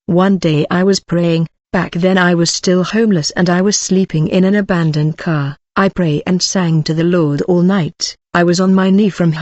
One day I was praying. Back then I was still homeless and I was sleeping in an abandoned car. I prayed and sang to the Lord all night. I was on my knee from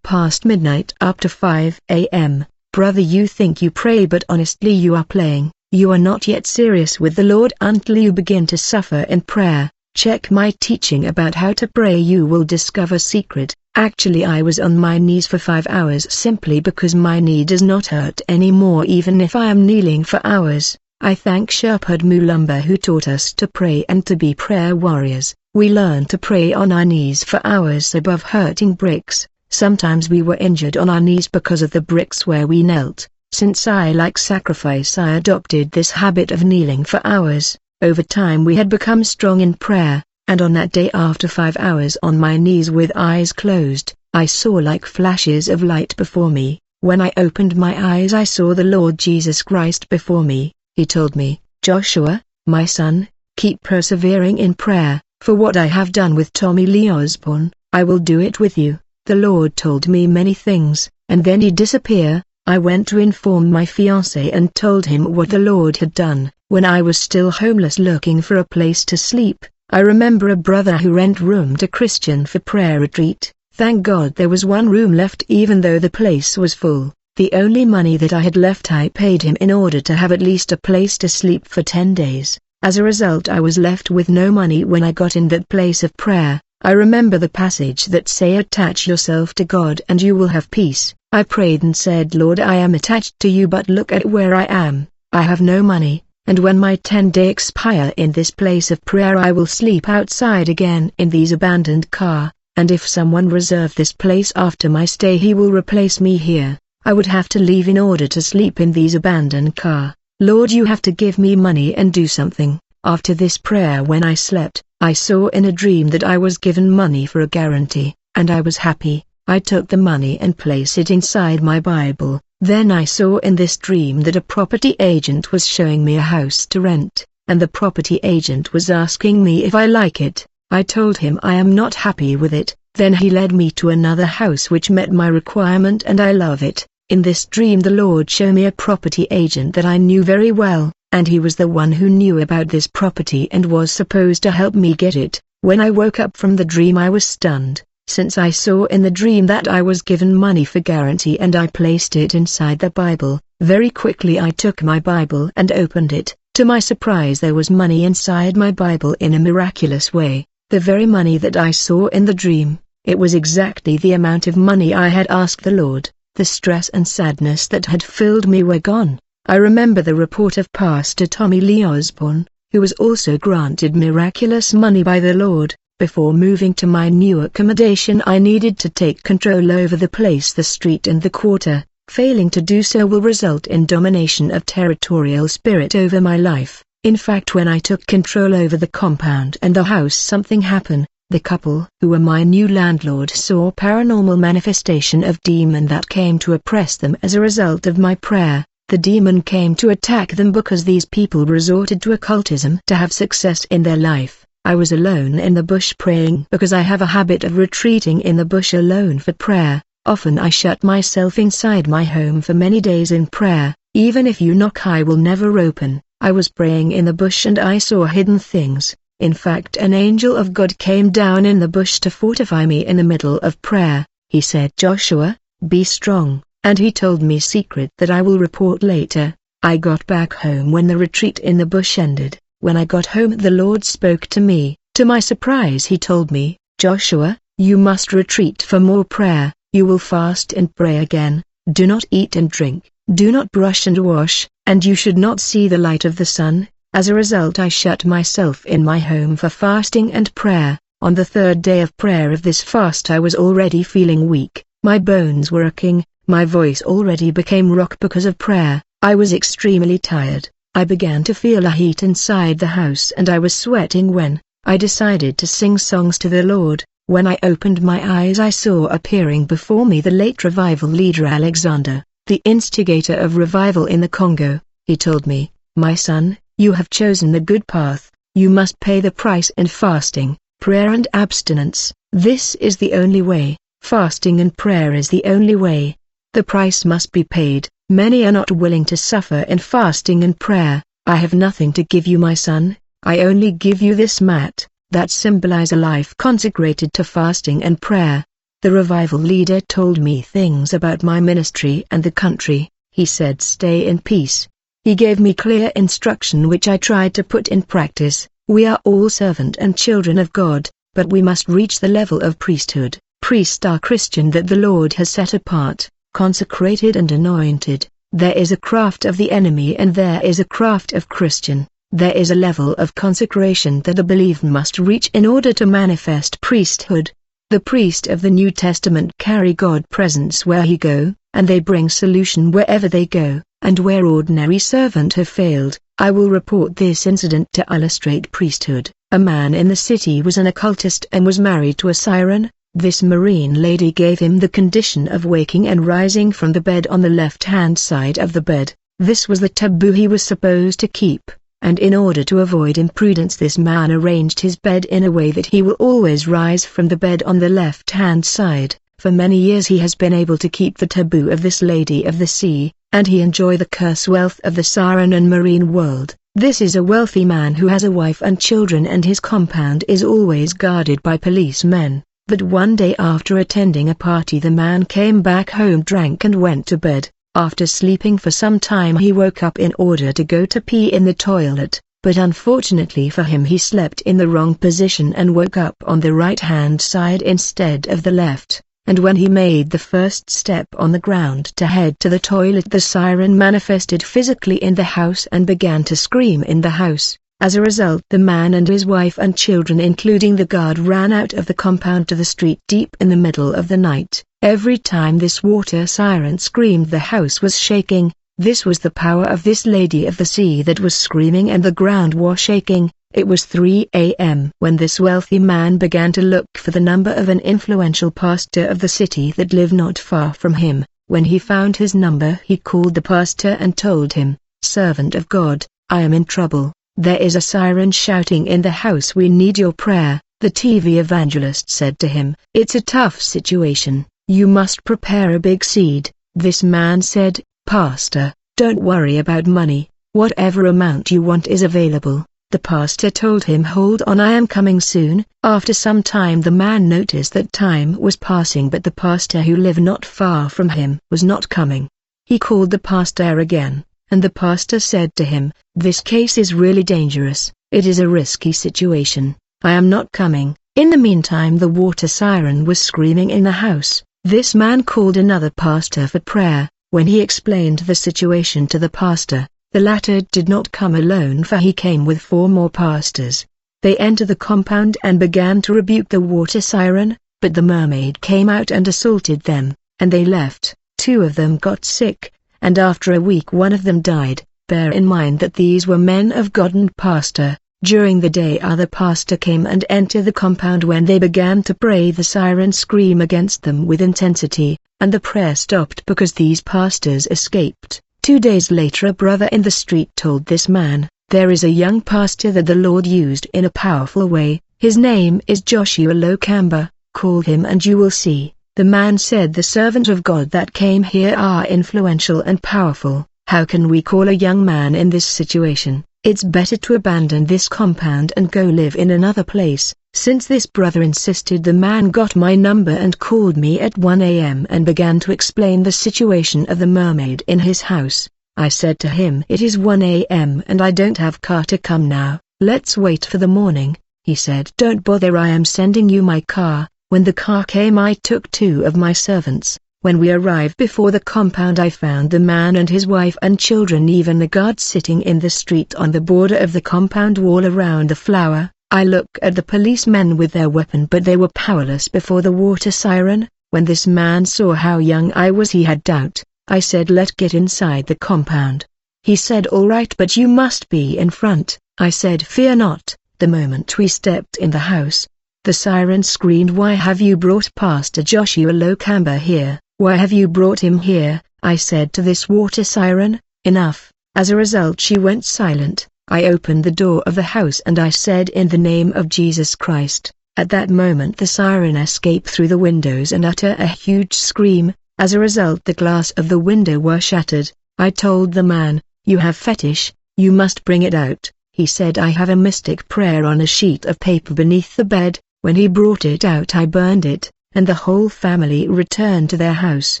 midnight up to 5 a.m. Brother, you think you pray, but honestly you are playing. You are not yet serious with the Lord until you begin to suffer in prayer. Check my teaching about how to pray, you will discover secret. Actually I was on my knees for 5 hours simply because my knee does not hurt anymore even if I am kneeling for hours. I thank Sherpad Mulumba who taught us to pray and to be prayer warriors. We learned to pray on our knees for hours above hurting bricks. Sometimes we were injured on our knees because of the bricks where we knelt. Since I like sacrifice, I adopted this habit of kneeling for hours. Over time we had become strong in prayer, and on that day after 5 hours on my knees with eyes closed, I saw like flashes of light before me. When I opened my eyes I saw the Lord Jesus Christ before me. He told me, "Joshua, my son, keep persevering in prayer, for what I have done with Tommy Lee Osborne, I will do it with you." The Lord told me many things, and then he disappeared. I went to inform my fiancé and told him what the Lord had done. When I was still homeless looking for a place to sleep, I remember a brother who rent room to Christian for prayer retreat. Thank God there was one room left even though the place was full. The only money that I had left I paid him in order to have at least a place to sleep for 10 days. As a result I was left with no money when I got in that place of prayer. I remember the passage that say attach yourself to God and you will have peace. I prayed and said, Lord, I am attached to you, but look at where I am. I have no money, and when my 10-day expire in this place of prayer I will sleep outside again in these abandoned car, and if someone reserve this place after my stay he will replace me here. I would have to leave in order to sleep in these abandoned car. Lord, you have to give me money and do something. After this prayer, when I slept, I saw in a dream that I was given money for a guarantee, and I was happy. I took the money and placed it inside my Bible. Then I saw in this dream that a property agent was showing me a house to rent, and the property agent was asking me if I like it. I told him I am not happy with it. Then he led me to another house which met my requirement and I love it. In this dream the Lord showed me a property agent that I knew very well, and he was the one who knew about this property and was supposed to help me get it. When I woke up from the dream I was stunned, since I saw in the dream that I was given money for guarantee and I placed it inside the Bible. Very quickly I took my Bible and opened it. To my surprise there was money inside my Bible in a miraculous way. The very money that I saw in the dream. It was exactly the amount of money I had asked the Lord. The stress and sadness that had filled me were gone. I remember the report of Pastor Tommy Lee Osborne, who was also granted miraculous money by the Lord. Before moving to my new accommodation I needed to take control over the place, the street and the quarter. Failing to do so will result in domination of territorial spirit over my life. In fact, when I took control over the compound and the house, something happened. The couple who were my new landlord saw paranormal manifestation of demon that came to oppress them as a result of my prayer. The demon came to attack them because these people resorted to occultism to have success in their life. I was alone in the bush praying because I have a habit of retreating in the bush alone for prayer. Often I shut myself inside my home for many days in prayer. Even if you knock I will never open. I was praying in the bush and I saw hidden things. In fact, an angel of God came down in the bush to fortify me in the middle of prayer. He said, Joshua, be strong, and he told me secret that I will report later. I got back home when the retreat in the bush ended. When I got home the Lord spoke to me. To my surprise he told me, Joshua, you must retreat for more prayer. You will fast and pray again. Do not eat and drink. Do not brush and wash, and you should not see the light of the sun. As a result I shut myself in my home for fasting and prayer. On the 3rd day of prayer of this fast I was already feeling weak. My bones were aching, my voice already became rock because of prayer. I was extremely tired. I began to feel a heat inside the house and I was sweating when I decided to sing songs to the Lord. When I opened my eyes I saw appearing before me the late revival leader Alexander, the instigator of revival in the Congo. He told me, my son, you have chosen the good path. You must pay the price in fasting, prayer and abstinence. This is the only way. Fasting and prayer is the only way. The price must be paid. Many are not willing to suffer in fasting and prayer. I have nothing to give you, my son. I only give you this mat, that symbolize a life consecrated to fasting and prayer. The revival leader told me things about my ministry and the country. He said stay in peace. He gave me clear instruction which I tried to put in practice. We are all servant and children of God, but we must reach the level of priesthood. Priests are Christian that the Lord has set apart, consecrated and anointed. There is a craft of the enemy and there is a craft of Christian. There is a level of consecration that the believer must reach in order to manifest priesthood. The priest of the New Testament carry God's presence where he go, and they bring solution wherever they go, and where ordinary servant have failed. I will report this incident to illustrate priesthood. A man in the city was an occultist and was married to a siren. This marine lady gave him the condition of waking and rising from the bed on the left-hand side of the bed. This was the taboo he was supposed to keep, and in order to avoid imprudence this man arranged his bed in a way that he will always rise from the bed on the left-hand side. For many years he has been able to keep the taboo of this lady of the sea, and he enjoy the curse wealth of the siren and marine world. This is a wealthy man who has a wife and children and his compound is always guarded by policemen. But one day after attending a party the man came back home drunk and went to bed. After sleeping for some time he woke up in order to go to pee in the toilet, but unfortunately for him he slept in the wrong position and woke up on the right-hand side instead of the left. And when he made the first step on the ground to head to the toilet the siren manifested physically in the house and began to scream in the house. As a result the man and his wife and children including the guard ran out of the compound to the street deep in the middle of the night. Every time this water siren screamed the house was shaking. This was the power of this lady of the sea that was screaming and the ground was shaking. It was 3 a.m. when this wealthy man began to look for the number of an influential pastor of the city that lived not far from him. When he found his number he called the pastor and told him, "Servant of God, I am in trouble. There is a siren shouting in the house. We need your prayer." The TV evangelist said to him, "It's a tough situation. You must prepare a big seed." This man said, "Pastor, don't worry about money. Whatever amount you want is available." The pastor told him, "Hold on, I am coming soon." After some time the man noticed that time was passing but the pastor who lived not far from him was not coming. He called the pastor again, and the pastor said to him, "This case is really dangerous. It is a risky situation. I am not coming." In the meantime the water siren was screaming in the house. This man called another pastor for prayer. When he explained the situation to the pastor, the latter did not come alone for he came with 4 more pastors. They entered the compound and began to rebuke the water siren, but the mermaid came out and assaulted them, and they left. 2 of them got sick, and after a week one of them died. Bear in mind that these were men of God and pastor. During the day other pastor came and entered the compound. When they began to pray the siren screamed against them with intensity, and the prayer stopped because these pastors escaped. 2 days later a brother in the street told this man, "There is a young pastor that the Lord used in a powerful way. His name is Joshua Lokamba. Call him and you will see." The man said, "The servant of God that came here are influential and powerful. How can we call a young man in this situation? It's better to abandon this compound and go live in another place." Since this brother insisted, the man got my number and called me at 1 a.m. and began to explain the situation of the mermaid in his house. I said to him, "It is 1 a.m. and I don't have car to come now. Let's wait for the morning." He said, "Don't bother, I am sending you my car." When the car came I took 2 of my servants. When we arrived before the compound I found the man and his wife and children, even the guard sitting in the street on the border of the compound wall around the flower. I looked at the policemen with their weapon but they were powerless before the water siren. When this man saw how young I was he had doubt. I said, "Let's get inside the compound." He said, "All right, but you must be in front." I said, "Fear not." The moment we stepped in the house, the siren screamed, "Why have you brought Pastor Joshua Lokamba here? Why have you brought him here?" I said to this water siren, "Enough." As a result she went silent. I opened the door of the house and I said, "In the name of Jesus Christ." At that moment the siren escaped through the windows and uttered a huge scream. As a result the glass of the window were shattered. I told the man, "You have fetish, you must bring it out." He said, "I have a mystic prayer on a sheet of paper beneath the bed." When he brought it out, I burned it, and the whole family returned to their house.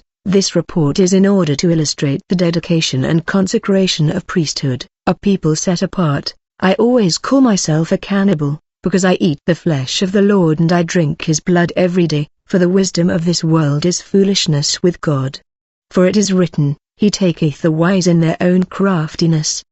This report is in order to illustrate the dedication and consecration of priesthood, a people set apart. I always call myself a cannibal, because I eat the flesh of the Lord and I drink his blood every day, for the wisdom of this world is foolishness with God. For it is written, "He taketh the wise in their own craftiness."